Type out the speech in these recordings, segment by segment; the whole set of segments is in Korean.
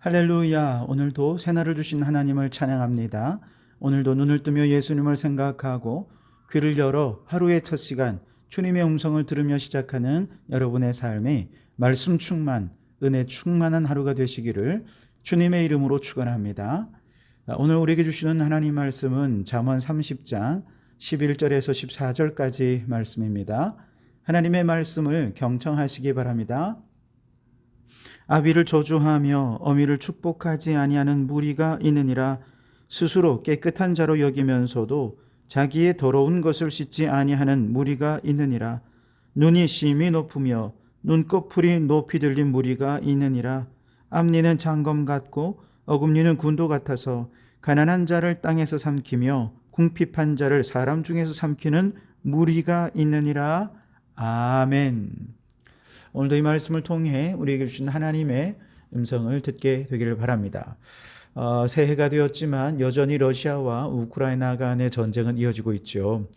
할렐루야. 오늘도 새날을 주신 하나님을 찬양합니다. 오늘도 눈을 뜨며 예수님을 생각하고 귀를 열어 하루의 첫 시간 주님의 음성을 들으며 시작하는 여러분의 삶이 말씀 충만, 은혜 충만한 하루가 되시기를 주님의 이름으로 축원합니다. 오늘 우리에게 주시는 하나님 말씀은 잠언 30장 11절에서 14절까지 말씀입니다. 하나님의 말씀을 경청하시기 바랍니다. 아비를 저주하며 어미를 축복하지 아니하는 무리가 있느니라. 스스로 깨끗한 자로 여기면서도 자기의 더러운 것을 씻지 아니하는 무리가 있느니라. 눈이 심히 높으며 눈꺼풀이 높이 들린 무리가 있느니라. 앞니는 장검 같고 어금니는 군도 같아서 가난한 자를 땅에서 삼키며 궁핍한 자를 사람 중에서 삼키는 무리가 있느니라. 아멘. 오늘도 이 말씀을 통해 우리에게 주신 하나님의 음성을 듣게 되기를 바랍니다. 새해가 되었지만 여전히 러시아와 우크라이나 간의 전쟁은 이어지고 있죠.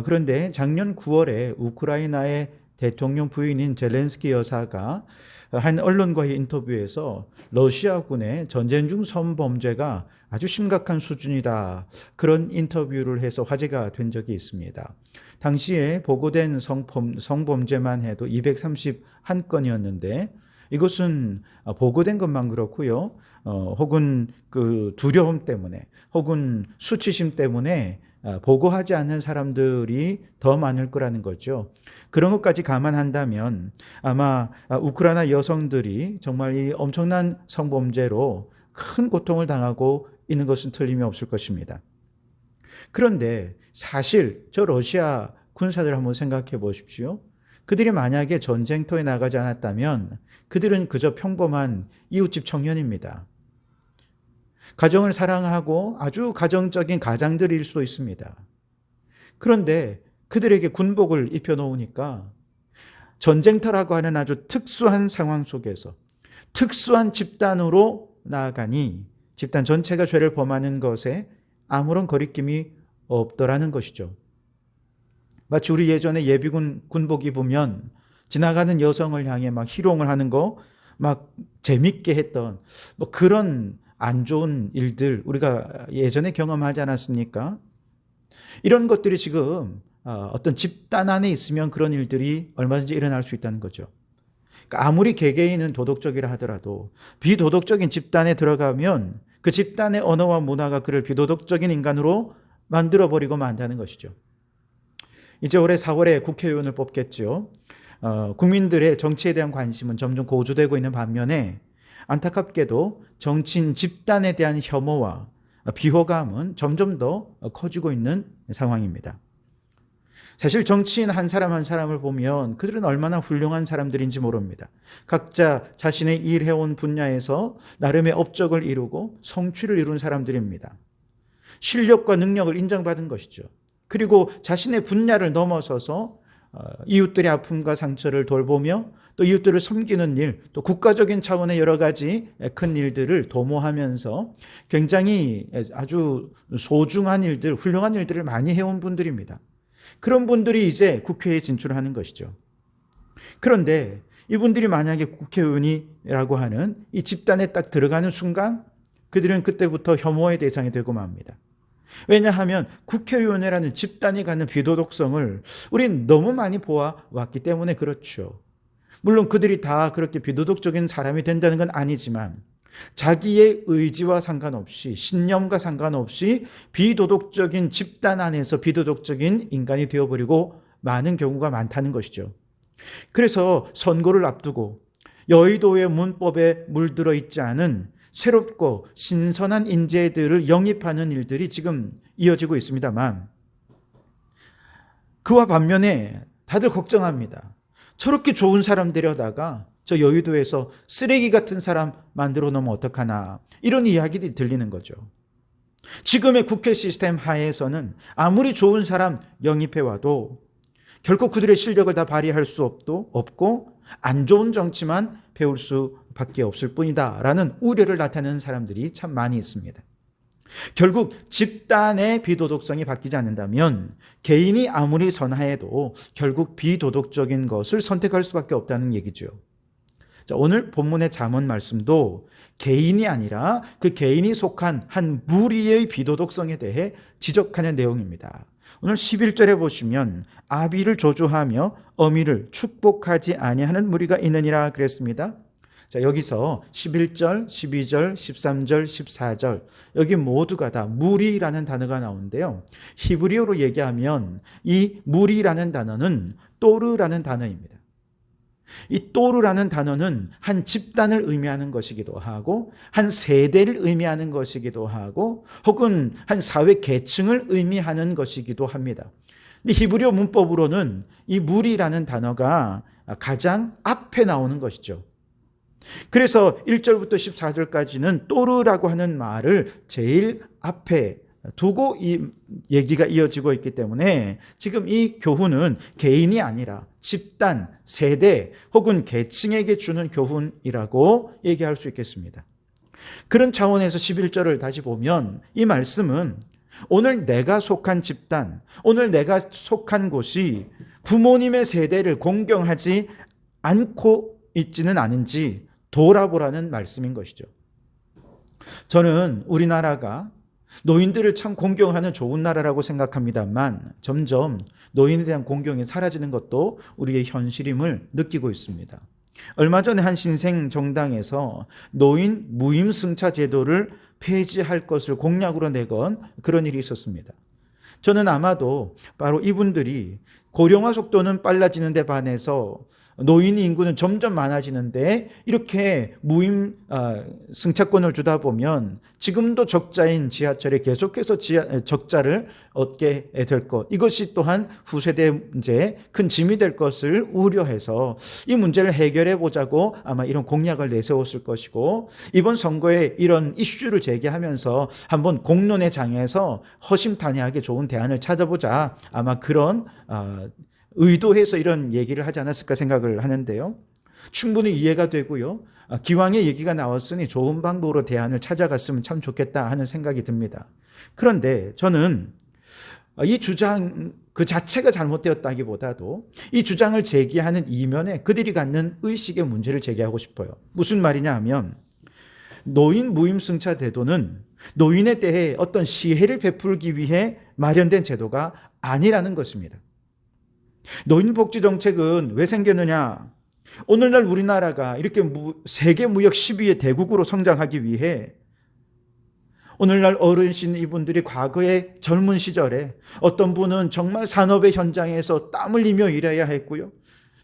그런데 작년 9월에 우크라이나의 대통령 부인인 젤렌스키 여사가 한 언론과의 인터뷰에서 러시아군의 전쟁 중 성범죄가 아주 심각한 수준이다, 그런 인터뷰를 해서 화제가 된 적이 있습니다. 당시에 보고된 성범죄만 해도 231건이었는데 이것은 보고된 것만 그렇고요, 혹은 그 두려움 때문에 혹은 수치심 때문에 보고하지 않는 사람들이 더 많을 거라는 거죠. 그런 것까지 감안한다면 아마 우크라이나 여성들이 정말 이 엄청난 성범죄로 큰 고통을 당하고 있는 것은 틀림이 없을 것입니다. 그런데 사실 저 러시아 군사들 한번 생각해 보십시오. 그들이 만약에 전쟁터에 나가지 않았다면 그들은 그저 평범한 이웃집 청년입니다. 가정을 사랑하고 아주 가정적인 가장들일 수도 있습니다. 그런데 그들에게 군복을 입혀놓으니까 전쟁터라고 하는 아주 특수한 상황 속에서 특수한 집단으로 나아가니 집단 전체가 죄를 범하는 것에 아무런 거리낌이 없더라는 것이죠. 마치 우리 예전에 예비군 군복 입으면 지나가는 여성을 향해 막 희롱을 하는 거 막 재밌게 했던 그런 안 좋은 일들 우리가 예전에 경험하지 않았습니까? 이런 것들이 지금 어떤 집단 안에 있으면 그런 일들이 얼마든지 일어날 수 있다는 거죠. 그러니까 아무리 개개인은 도덕적이라 하더라도 비도덕적인 집단에 들어가면 그 집단의 언어와 문화가 그를 비도덕적인 인간으로 만들어버리고 만다는 것이죠. 이제 올해 4월에 국회의원을 뽑겠죠. 국민들의 정치에 대한 관심은 점점 고조되고 있는 반면에 안타깝게도 정치인 집단에 대한 혐오와 비호감은 점점 더 커지고 있는 상황입니다. 사실 정치인 한 사람 한 사람을 보면 그들은 얼마나 훌륭한 사람들인지 모릅니다. 각자 자신의 일해온 분야에서 나름의 업적을 이루고 성취를 이룬 사람들입니다. 실력과 능력을 인정받은 것이죠. 그리고 자신의 분야를 넘어서서 이웃들의 아픔과 상처를 돌보며 또 이웃들을 섬기는 일, 또 국가적인 차원의 여러 가지 큰 일들을 도모하면서 굉장히 아주 소중한 일들, 훌륭한 일들을 많이 해온 분들입니다. 그런 분들이 이제 국회에 진출하는 것이죠. 그런데 이분들이 만약에 국회의원이라고 하는 이 집단에 딱 들어가는 순간 그들은 그때부터 혐오의 대상이 되고 맙니다. 왜냐하면 국회의원이라는 집단이 갖는 비도덕성을 우린 너무 많이 보아왔기 때문에 그렇죠. 물론 그들이 다 그렇게 비도덕적인 사람이 된다는 건 아니지만 자기의 의지와 상관없이 신념과 상관없이 비도덕적인 집단 안에서 비도덕적인 인간이 되어버리고 많은 경우가 많다는 것이죠. 그래서 선거를 앞두고 여의도의 문법에 물들어 있지 않은 새롭고 신선한 인재들을 영입하는 일들이 지금 이어지고 있습니다만 그와 반면에 다들 걱정합니다. 저렇게 좋은 사람 데려다가 저 여의도에서 쓰레기 같은 사람 만들어 놓으면 어떡하나, 이런 이야기들이 들리는 거죠. 지금의 국회 시스템 하에서는 아무리 좋은 사람 영입해와도 결국 그들의 실력을 다 발휘할 수 없고 안 좋은 정치만 배울 수밖에 없을 뿐이다 라는 우려를 나타내는 사람들이 참 많이 있습니다. 결국 집단의 비도덕성이 바뀌지 않는다면 개인이 아무리 선하여도 결국 비도덕적인 것을 선택할 수밖에 없다는 얘기죠. 자, 오늘 본문의 잠언 말씀도 개인이 아니라 그 개인이 속한 한 무리의 비도덕성에 대해 지적하는 내용입니다. 오늘 11절에 보시면 아비를 저주하며 어미를 축복하지 아니하는 무리가 있느니라 그랬습니다. 자, 여기서 11절, 12절, 13절, 14절 여기 모두가 다 무리라는 단어가 나오는데요. 히브리어로 얘기하면 이 무리라는 단어는 또르라는 단어입니다. 이 또르라는 단어는 한 집단을 의미하는 것이기도 하고 한 세대를 의미하는 것이기도 하고 혹은 한 사회 계층을 의미하는 것이기도 합니다. 근데 히브리어 문법으로는 이 무리라는 단어가 가장 앞에 나오는 것이죠. 그래서 1절부터 14절까지는 또르라고 하는 말을 제일 앞에 두고 이 얘기가 이어지고 있기 때문에 지금 이 교훈은 개인이 아니라 집단, 세대 혹은 계층에게 주는 교훈이라고 얘기할 수 있겠습니다. 그런 차원에서 11절을 다시 보면 이 말씀은 오늘 내가 속한 집단, 오늘 내가 속한 곳이 부모님의 세대를 공경하지 않고 있지는 않은지 돌아보라는 말씀인 것이죠. 저는 우리나라가 노인들을 참 공경하는 좋은 나라라고 생각합니다만 점점 노인에 대한 공경이 사라지는 것도 우리의 현실임을 느끼고 있습니다. 얼마 전에 한 신생 정당에서 노인 무임승차 제도를 폐지할 것을 공약으로 내건 그런 일이 있었습니다. 저는 아마도 바로 이분들이 고령화 속도는 빨라지는데 반해서 노인 인구는 점점 많아지는데 이렇게 무임 승차권을 주다 보면 지금도 적자인 지하철에 계속해서 적자를 얻게 될 것, 이것이 또한 후세대 문제에 큰 짐이 될 것을 우려해서 이 문제를 해결해 보자고 아마 이런 공약을 내세웠을 것이고, 이번 선거에 이런 이슈를 제기하면서 한번 공론의 장에서 허심탄회하게 좋은 대안을 찾아보자, 아마 그런 의도해서 이런 얘기를 하지 않았을까 생각을 하는데요. 충분히 이해가 되고요. 기왕에 얘기가 나왔으니 좋은 방법으로 대안을 찾아갔으면 참 좋겠다 하는 생각이 듭니다. 그런데 저는 이 주장 그 자체가 잘못되었다기보다도 이 주장을 제기하는 이면에 그들이 갖는 의식의 문제를 제기하고 싶어요. 무슨 말이냐 하면 노인 무임승차 제도는 노인에 대해 어떤 시혜를 베풀기 위해 마련된 제도가 아니라는 것입니다. 노인복지정책은 왜 생겼느냐? 오늘날 우리나라가 이렇게 세계 무역 10위의 대국으로 성장하기 위해 오늘날 어르신 이분들이 과거의 젊은 시절에 어떤 분은 정말 산업의 현장에서 땀 흘리며 일해야 했고요.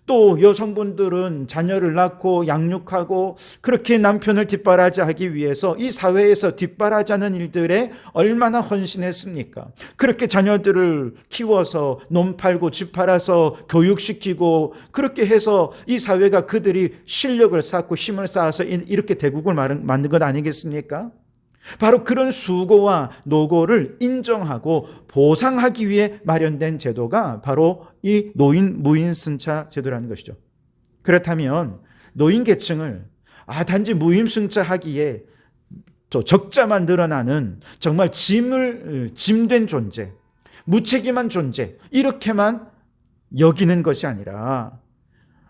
또 여성분들은 자녀를 낳고 양육하고 그렇게 남편을 뒷바라지하기 위해서 이 사회에서 뒷바라지하는 일들에 얼마나 헌신했습니까? 그렇게 자녀들을 키워서 논 팔고 집 팔아서 교육시키고 그렇게 해서 이 사회가 그들이 실력을 쌓고 힘을 쌓아서 이렇게 대국을 만든 것 아니겠습니까? 바로 그런 수고와 노고를 인정하고 보상하기 위해 마련된 제도가 바로 이 노인 무임승차 제도라는 것이죠. 그렇다면 노인 계층을 단지 무임승차 하기에 적자만 늘어나는 정말 짐된 존재, 무책임한 존재, 이렇게만 여기는 것이 아니라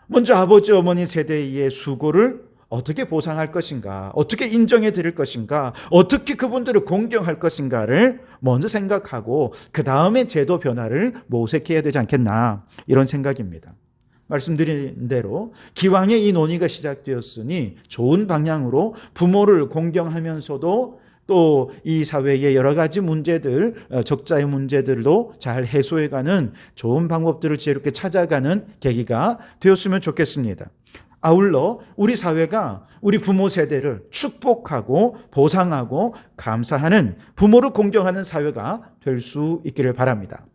먼저 아버지 어머니 세대의 수고를 어떻게 보상할 것인가, 어떻게 인정해 드릴 것인가, 어떻게 그분들을 공경할 것인가를 먼저 생각하고 그 다음에 제도 변화를 모색해야 되지 않겠나, 이런 생각입니다. 말씀드린 대로 기왕에 이 논의가 시작되었으니 좋은 방향으로 부모를 공경하면서도 또 이 사회의 여러 가지 문제들, 적자의 문제들도 잘 해소해가는 좋은 방법들을 지혜롭게 찾아가는 계기가 되었으면 좋겠습니다. 아울러 우리 사회가 우리 부모 세대를 축복하고 보상하고 감사하는, 부모를 공경하는 사회가 될 수 있기를 바랍니다.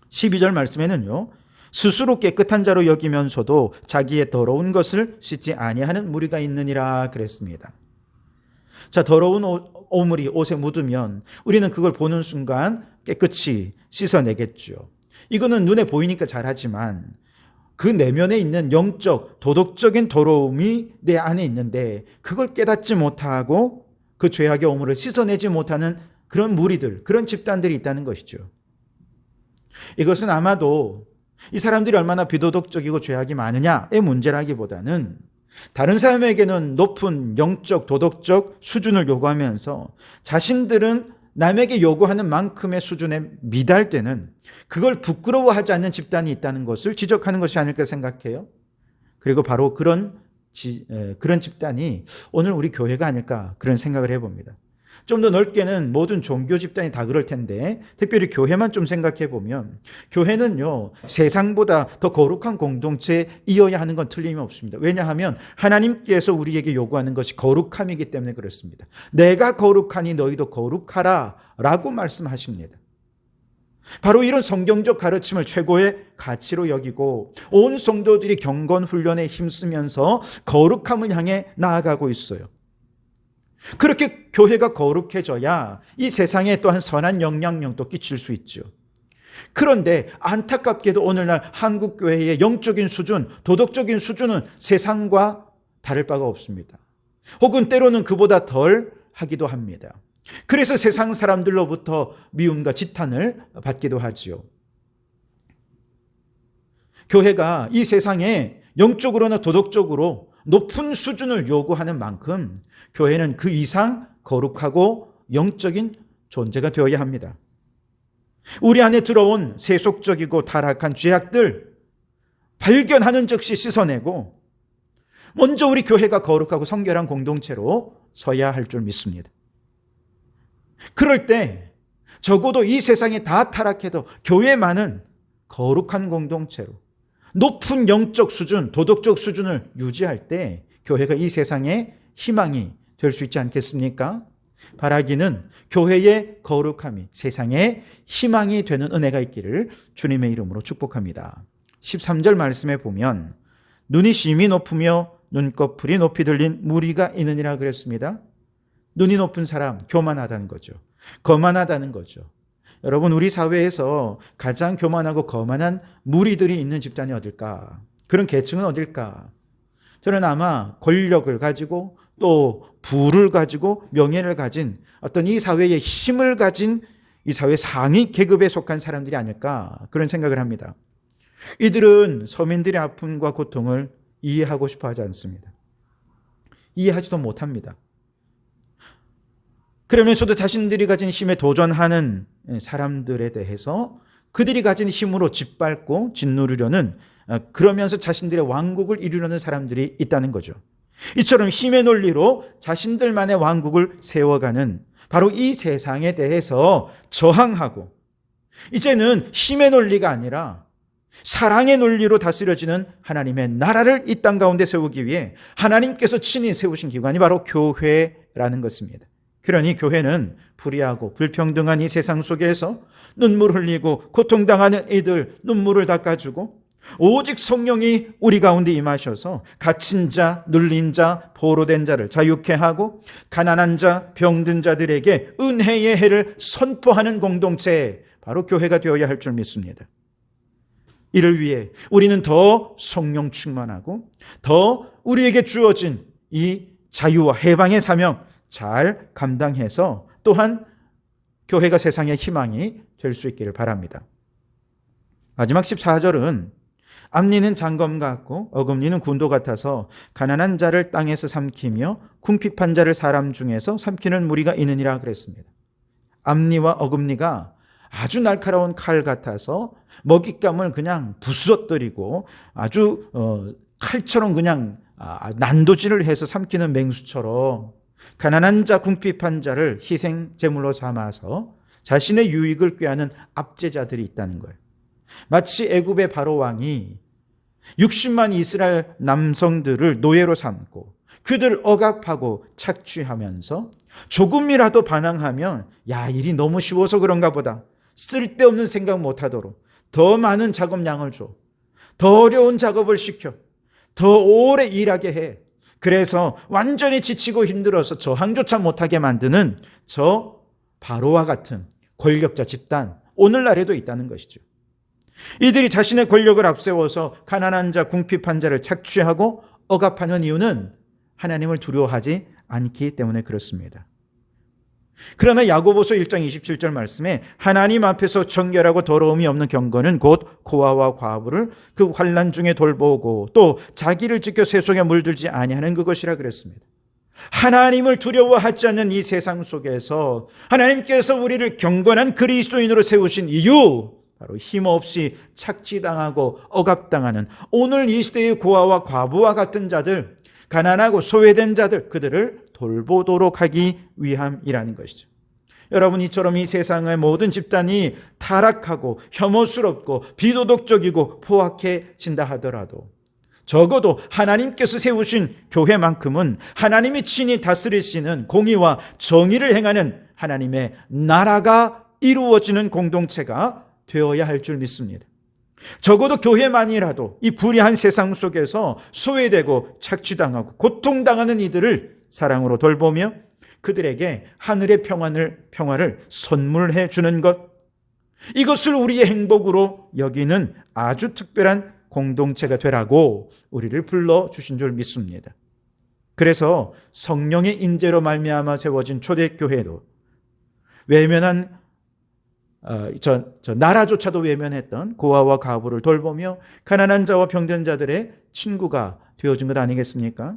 12절 말씀에는요, 스스로 깨끗한 자로 여기면서도 자기의 더러운 것을 씻지 아니하는 무리가 있느니라 그랬습니다. 자, 더러운 오물이 옷에 묻으면 우리는 그걸 보는 순간 깨끗이 씻어내겠죠. 이거는 눈에 보이니까 잘하지만 그 내면에 있는 영적, 도덕적인 더러움이 내 안에 있는데 그걸 깨닫지 못하고 그 죄악의 오물을 씻어내지 못하는 그런 무리들, 그런 집단들이 있다는 것이죠. 이것은 아마도 이 사람들이 얼마나 비도덕적이고 죄악이 많으냐의 문제라기보다는 다른 사람에게는 높은 영적, 도덕적 수준을 요구하면서 자신들은 남에게 요구하는 만큼의 수준에 미달되는, 그걸 부끄러워하지 않는 집단이 있다는 것을 지적하는 것이 아닐까 생각해요. 그리고 바로 그런 집단이 오늘 우리 교회가 아닐까, 그런 생각을 해봅니다. 좀 더 넓게는 모든 종교 집단이 다 그럴 텐데, 특별히 교회만 좀 생각해 보면, 교회는요, 세상보다 더 거룩한 공동체이어야 하는 건 틀림이 없습니다. 왜냐하면 하나님께서 우리에게 요구하는 것이 거룩함이기 때문에 그렇습니다. 내가 거룩하니 너희도 거룩하라 라고 말씀하십니다. 바로 이런 성경적 가르침을 최고의 가치로 여기고 온 성도들이 경건 훈련에 힘쓰면서 거룩함을 향해 나아가고 있어요. 그렇게 교회가 거룩해져야 이 세상에 또한 선한 영향력도 끼칠 수 있죠. 그런데 안타깝게도 오늘날 한국 교회의 영적인 수준, 도덕적인 수준은 세상과 다를 바가 없습니다. 혹은 때로는 그보다 덜 하기도 합니다. 그래서 세상 사람들로부터 미움과 지탄을 받기도 하지요. 교회가 이 세상에 영적으로나 도덕적으로 높은 수준을 요구하는 만큼 교회는 그 이상 거룩하고 영적인 존재가 되어야 합니다. 우리 안에 들어온 세속적이고 타락한 죄악들 발견하는 즉시 씻어내고 먼저 우리 교회가 거룩하고 성결한 공동체로 서야 할 줄 믿습니다. 그럴 때 적어도 이 세상에 다 타락해도 교회만은 거룩한 공동체로 높은 영적 수준, 도덕적 수준을 유지할 때 교회가 이 세상에 희망이 될 수 있지 않겠습니까? 바라기는 교회의 거룩함이 세상에 희망이 되는 은혜가 있기를 주님의 이름으로 축복합니다. 13절 말씀에 보면 눈이 심히 높으며 눈꺼풀이 높이 들린 무리가 있느니라 그랬습니다. 눈이 높은 사람, 교만하다는 거죠. 거만하다는 거죠. 여러분, 우리 사회에서 가장 교만하고 거만한 무리들이 있는 집단이 어딜까? 그런 계층은 어딜까? 저는 아마 권력을 가지고 또 부를 가지고 명예를 가진 어떤 이 사회의 힘을 가진 이 사회 상위 계급에 속한 사람들이 아닐까, 그런 생각을 합니다. 이들은 서민들의 아픔과 고통을 이해하고 싶어 하지 않습니다. 이해하지도 못합니다. 그러면서도 자신들이 가진 힘에 도전하는 사람들에 대해서 그들이 가진 힘으로 짓밟고 짓누르려는, 그러면서 자신들의 왕국을 이루려는 사람들이 있다는 거죠. 이처럼 힘의 논리로 자신들만의 왕국을 세워가는 바로 이 세상에 대해서 저항하고, 이제는 힘의 논리가 아니라 사랑의 논리로 다스려지는 하나님의 나라를 이 땅 가운데 세우기 위해 하나님께서 친히 세우신 기관이 바로 교회라는 것입니다. 그러니 교회는 불의하고 불평등한 이 세상 속에서 눈물 흘리고 고통당하는 이들 눈물을 닦아주고, 오직 성령이 우리 가운데 임하셔서 갇힌 자, 눌린 자, 포로된 자를 자유케 하고 가난한 자, 병든 자들에게 은혜의 해를 선포하는 공동체, 바로 교회가 되어야 할 줄 믿습니다. 이를 위해 우리는 더 성령 충만하고 더 우리에게 주어진 이 자유와 해방의 사명 잘 감당해서 또한 교회가 세상의 희망이 될 수 있기를 바랍니다. 마지막 14절은 앞니는 장검 같고 어금니는 군도 같아서 가난한 자를 땅에서 삼키며 궁핍한 자를 사람 중에서 삼키는 무리가 있느니라 그랬습니다. 앞니와 어금니가 아주 날카로운 칼 같아서 먹잇감을 그냥 부서뜨리고 아주 칼처럼 그냥 난도질을 해서 삼키는 맹수처럼 가난한 자, 궁핍한 자를 희생 제물로 삼아서 자신의 유익을 꾀하는 압제자들이 있다는 거예요. 마치 애굽의 바로 왕이 60만 이스라엘 남성들을 노예로 삼고 그들 억압하고 착취하면서 조금이라도 반항하면 일이 너무 쉬워서 그런가 보다, 쓸데없는 생각 못하도록 더 많은 작업량을 줘, 더 어려운 작업을 시켜, 더 오래 일하게 해. 그래서 완전히 지치고 힘들어서 저항조차 못하게 만드는 저 바로와 같은 권력자 집단, 오늘날에도 있다는 것이죠. 이들이 자신의 권력을 앞세워서 가난한 자, 궁핍한 자를 착취하고 억압하는 이유는 하나님을 두려워하지 않기 때문에 그렇습니다. 그러나 야고보서 1장 27절 말씀에 하나님 앞에서 정결하고 더러움이 없는 경건은 곧 고아와 과부를 그 환난 중에 돌보고 또 자기를 지켜 세속에 물들지 아니하는 그것이라 그랬습니다. 하나님을 두려워하지 않는 이 세상 속에서 하나님께서 우리를 경건한 그리스도인으로 세우신 이유, 바로 힘없이 착취당하고 억압당하는 오늘 이 시대의 고아와 과부와 같은 자들, 가난하고 소외된 자들, 그들을 돌보도록 하기 위함이라는 것이죠. 여러분, 이처럼 이 세상의 모든 집단이 타락하고 혐오스럽고 비도덕적이고 포악해진다 하더라도 적어도 하나님께서 세우신 교회만큼은 하나님이 친히 다스리시는 공의와 정의를 행하는 하나님의 나라가 이루어지는 공동체가 되어야 할 줄 믿습니다. 적어도 교회만이라도 이 불의한 세상 속에서 소외되고 착취당하고 고통당하는 이들을 사랑으로 돌보며 그들에게 하늘의 평화를 선물해 주는 것, 이것을 우리의 행복으로 여기는 아주 특별한 공동체가 되라고 우리를 불러주신 줄 믿습니다. 그래서 성령의 임재로 말미암아 세워진 초대교회도 외면한 나라조차도 외면했던 고아와 과부를 돌보며 가난한 자와 병든 자들의 친구가 되어진 것 아니겠습니까?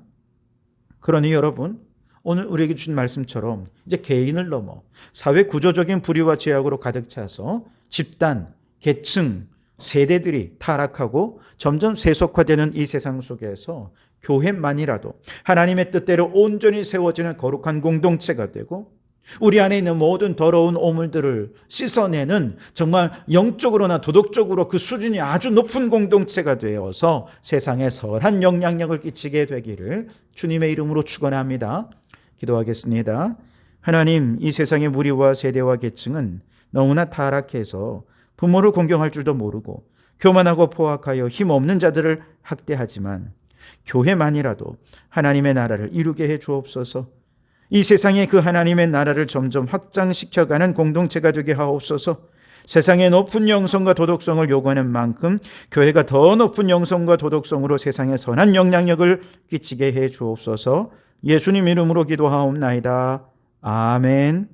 그러니 여러분, 오늘 우리에게 주신 말씀처럼 이제 개인을 넘어 사회 구조적인 불의와 죄악으로 가득 차서 집단, 계층, 세대들이 타락하고 점점 세속화되는 이 세상 속에서 교회만이라도 하나님의 뜻대로 온전히 세워지는 거룩한 공동체가 되고 우리 안에 있는 모든 더러운 오물들을 씻어내는 정말 영적으로나 도덕적으로 그 수준이 아주 높은 공동체가 되어서 세상에 선한 영향력을 끼치게 되기를 주님의 이름으로 축원합니다. 기도하겠습니다. 하나님, 이 세상의 무리와 세대와 계층은 너무나 타락해서 부모를 공경할 줄도 모르고 교만하고 포악하여 힘없는 자들을 학대하지만 교회만이라도 하나님의 나라를 이루게 해 주옵소서. 이 세상에 그 하나님의 나라를 점점 확장시켜가는 공동체가 되게 하옵소서. 세상의 높은 영성과 도덕성을 요구하는 만큼 교회가 더 높은 영성과 도덕성으로 세상에 선한 영향력을 끼치게 해 주옵소서. 예수님 이름으로 기도하옵나이다. 아멘.